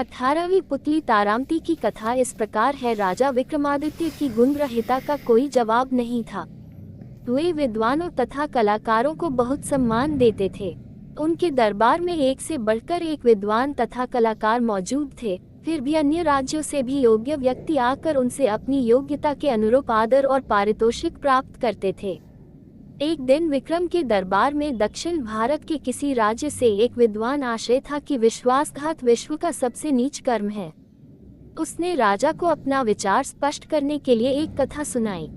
18वीं पुतली तारामती की कथा इस प्रकार है। राजा विक्रमादित्य की गुणग्रहिता का कोई जवाब नहीं था। वे विद्वानों तथा कलाकारों को बहुत सम्मान देते थे। उनके दरबार में एक से बढ़कर एक विद्वान तथा कलाकार मौजूद थे। फिर भी अन्य राज्यों से भी योग्य व्यक्ति आकर उनसे अपनी योग्यता के अनुरूप आदर और पारितोषिक प्राप्त करते थे। एक दिन विक्रम के दरबार में दक्षिण भारत के किसी राज्य से एक विद्वान आशय था कि विश्वासघात विश्व का सबसे नीच कर्म है। उसने राजा को अपना विचार स्पष्ट करने के लिए एक कथा सुनाई।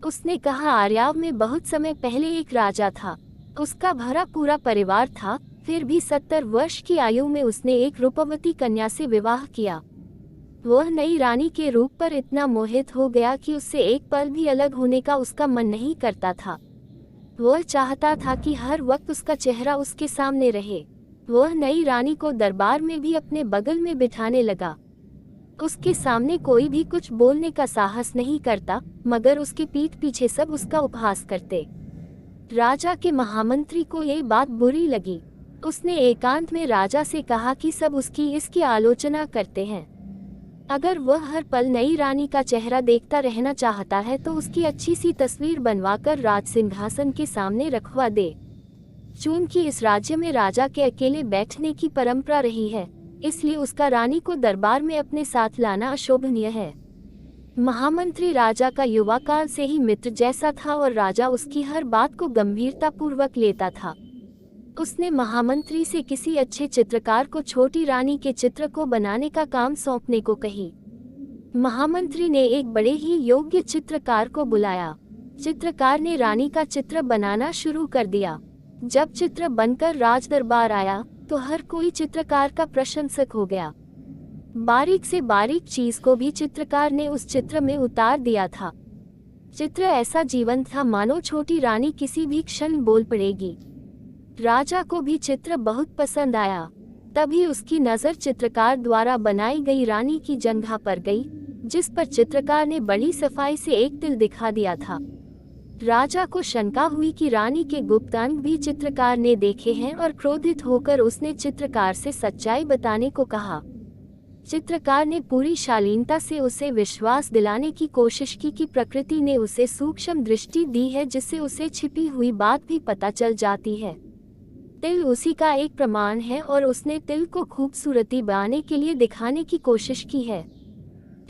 उसने कहा, आर्याव में बहुत समय पहले एक राजा था। उसका भरा पूरा परिवार था। फिर भी 70 वर्ष की आयु में उसने एक रूपवती कन्या से विवाह किया। वह नई रानी के रूप पर इतना मोहित हो गया कि उससे एक पल भी अलग होने का उसका मन नहीं करता था। वह चाहता था कि हर वक्त उसका चेहरा उसके सामने रहे। वह नई रानी को दरबार में भी अपने बगल में बिठाने लगा। उसके सामने कोई भी कुछ बोलने का साहस नहीं करता, मगर उसके पीठ पीछे सब उसका उपहास करते। राजा के महामंत्री को ये बात बुरी लगी। उसने एकांत में राजा से कहा कि सब उसकी इसकी आलोचना करते हैं। अगर वह हर पल नई रानी का चेहरा देखता रहना चाहता है तो उसकी अच्छी सी तस्वीर बनवाकर राज सिंहासन के सामने रखवा दे। चूंकि इस राज्य में राजा के अकेले बैठने की परंपरा रही है, इसलिए उसका रानी को दरबार में अपने साथ लाना अशोभनीय है। महामंत्री राजा का युवा काल से ही मित्र जैसा था और राजा उसकी हर बात को गंभीरतापूर्वक लेता था। उसने महामंत्री से किसी अच्छे चित्रकार को छोटी रानी के चित्र को बनाने का काम सौंपने को कही। महामंत्री ने एक बड़े ही योग्य चित्रकार को बुलाया। चित्रकार ने रानी का चित्र बनाना शुरू कर दिया। जब चित्र बनकर राज दरबार आया तो हर कोई चित्रकार का प्रशंसक हो गया। बारीक से बारीक चीज को भी चित्रकार ने उस चित्र में उतार दिया था। चित्र ऐसा जीवंत था मानो छोटी रानी किसी भी क्षण बोल पड़ेगी। राजा को भी चित्र बहुत पसंद आया। तभी उसकी नज़र चित्रकार द्वारा बनाई गई रानी की जंघा पर गई, जिस पर चित्रकार ने बड़ी सफाई से एक तिल दिखा दिया था। राजा को शंका हुई कि रानी के गुप्त अंग भी चित्रकार ने देखे हैं और क्रोधित होकर उसने चित्रकार से सच्चाई बताने को कहा। चित्रकार ने पूरी शालीनता से उसे विश्वास दिलाने की कोशिश की कि प्रकृति ने उसे सूक्ष्म दृष्टि दी है, जिससे उसे छिपी हुई बात भी पता चल जाती है। तिल उसी का एक प्रमाण है और उसने तिल को खूबसूरती बनाने के लिए दिखाने की कोशिश की है।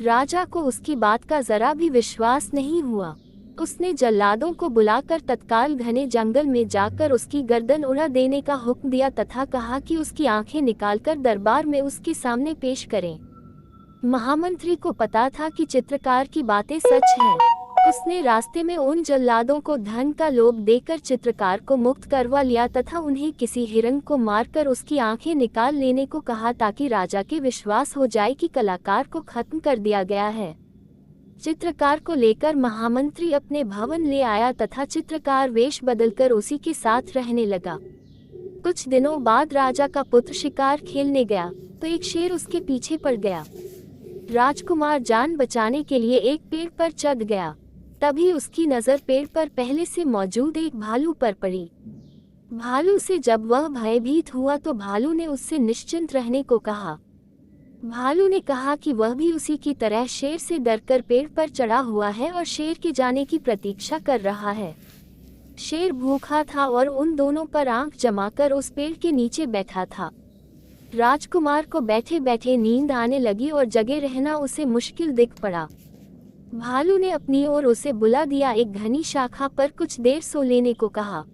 राजा को उसकी बात का जरा भी विश्वास नहीं हुआ। उसने जल्लादों को बुलाकर तत्काल घने जंगल में जाकर उसकी गर्दन उड़ा देने का हुक्म दिया तथा कहा कि उसकी आंखें निकालकर दरबार में उसके सामने पेश करें। महामंत्री को पता था कि चित्रकार की बातें सच हैं। उसने रास्ते में उन जल्लादों को धन का लोभ देकर चित्रकार को मुक्त करवा लिया तथा उन्हें किसी हिरण को मारकर उसकी आंखें निकाल लेने को कहा, ताकि राजा के विश्वास हो जाए कि कलाकार को खत्म कर दिया गया है। चित्रकार को लेकर महामंत्री अपने भवन ले आया तथा चित्रकार वेश बदलकर उसी के साथ रहने लगा। कुछ दिनों बाद राजा का पुत्र शिकार खेलने गया तो एक शेर उसके पीछे पड़ गया। राजकुमार जान बचाने के लिए एक पेड़ पर चढ़ गया। तभी उसकी नज़र पेड़ पर पहले से मौजूद एक भालू पर पड़ी। भालू से जब वह भयभीत हुआ तो भालू ने उससे निश्चिंत रहने को कहा। भालू ने कहा कि वह भी उसी की तरह शेर से डरकर पेड़ पर चढ़ा हुआ है और शेर के जाने की प्रतीक्षा कर रहा है। शेर भूखा था और उन दोनों पर आंख जमाकर उस पेड़ के नीचे बैठा था। राजकुमार को बैठे बैठे नींद आने लगी और जगे रहना उसे मुश्किल दिख पड़ा। भालू ने अपनी ओर उसे बुला दिया। एक घनी शाखा पर कुछ देर सो लेने को कहा।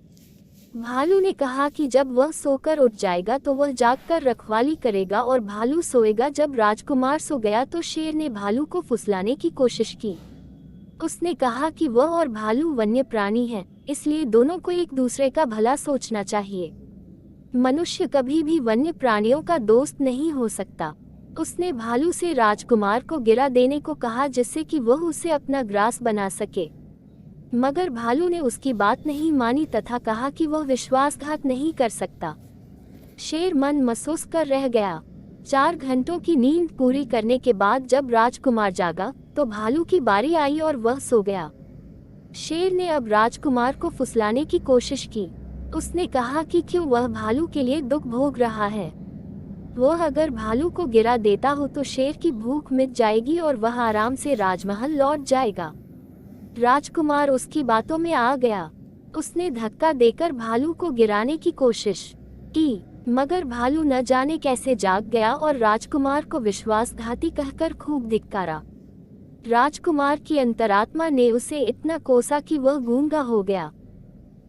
भालू ने कहा कि जब वह सोकर उठ जाएगा तो वह जागकर रखवाली करेगा और भालू सोएगा। जब राजकुमार सो गया तो शेर ने भालू को फुसलाने की कोशिश की। उसने कहा कि वह और भालू वन्य प्राणी हैं, इसलिए दोनों को एक दूसरे का भला सोचना चाहिए। मनुष्य कभी भी वन्य प्राणियों का दोस्त नहीं हो सकता। उसने भालू से राजकुमार को गिरा देने को कहा जिससे कि वह उसे अपना ग्रास बना सके, मगर भालू ने उसकी बात नहीं मानी तथा कहा कि वह विश्वासघात नहीं कर सकता। शेर मन महसूस कर रह गया। 4 घंटों की नींद पूरी करने के बाद जब राजकुमार जागा तो भालू की बारी आई और वह सो गया। शेर ने अब राजकुमार को फुसलाने की कोशिश की। उसने कहा कि क्यों वह भालू के लिए दुख भोग रहा है। वह अगर भालू को गिरा देता हो तो शेर की भूख मिट जाएगी और वह आराम से राजमहल लौट जाएगा। राजकुमार उसकी बातों में आ गया। उसने धक्का देकर भालू को गिराने की कोशिश की, मगर भालू न जाने कैसे जाग गया और राजकुमार को विश्वासघाती कहकर खूब धिक्कारा। राजकुमार की अंतरात्मा ने उसे इतना कोसा कि वह गूंगा हो गया।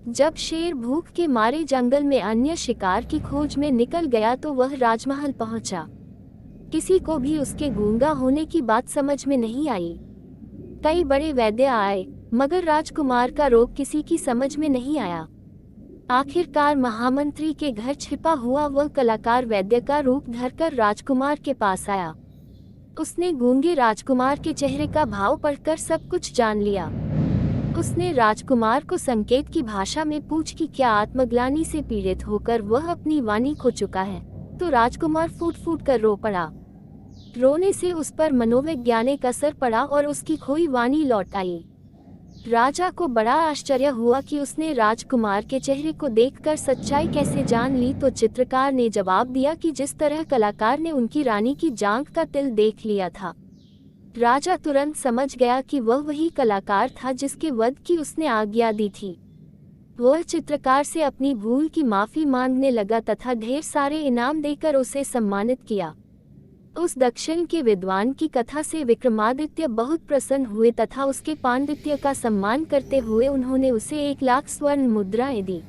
जब शेर भूख के मारे जंगल में अन्य शिकार की खोज में निकल गया तो वह राजमहल पहुंचा। किसी को भी उसके गूंगा होने की बात समझ में नहीं आई। कई बड़े वैद्य आए, मगर राजकुमार का रोग किसी की समझ में नहीं आया। आखिरकार महामंत्री के घर छिपा हुआ वह कलाकार वैद्य का रूप धरकर राजकुमार के पास आया। उसने गूंगे राजकुमार के चेहरे का भाव पढ़कर सब कुछ जान लिया। उसने राजकुमार को संकेत की भाषा में पूछ कि क्या आत्मग्लानि से पीड़ित होकर वह अपनी वाणी खो चुका है, तो राजकुमार फूट फूट कर रो पड़ा। रोने से उस पर मनोवैज्ञानिक असर पड़ा और उसकी खोई वाणी लौट आई। राजा को बड़ा आश्चर्य हुआ कि उसने राजकुमार के चेहरे को देखकर सच्चाई कैसे जान ली, तो चित्रकार ने जवाब दिया कि जिस तरह कलाकार ने उनकी रानी की जांघ का तिल देख लिया था। राजा तुरंत समझ गया कि वह वही कलाकार था जिसके वध की उसने आज्ञा दी थी। वह चित्रकार से अपनी भूल की माफी मांगने लगा तथा ढेर सारे इनाम देकर उसे सम्मानित किया। उस दक्षिण के विद्वान की कथा से विक्रमादित्य बहुत प्रसन्न हुए तथा उसके पांडित्य का सम्मान करते हुए उन्होंने उसे 1 लाख स्वर्ण मुद्राएं दी।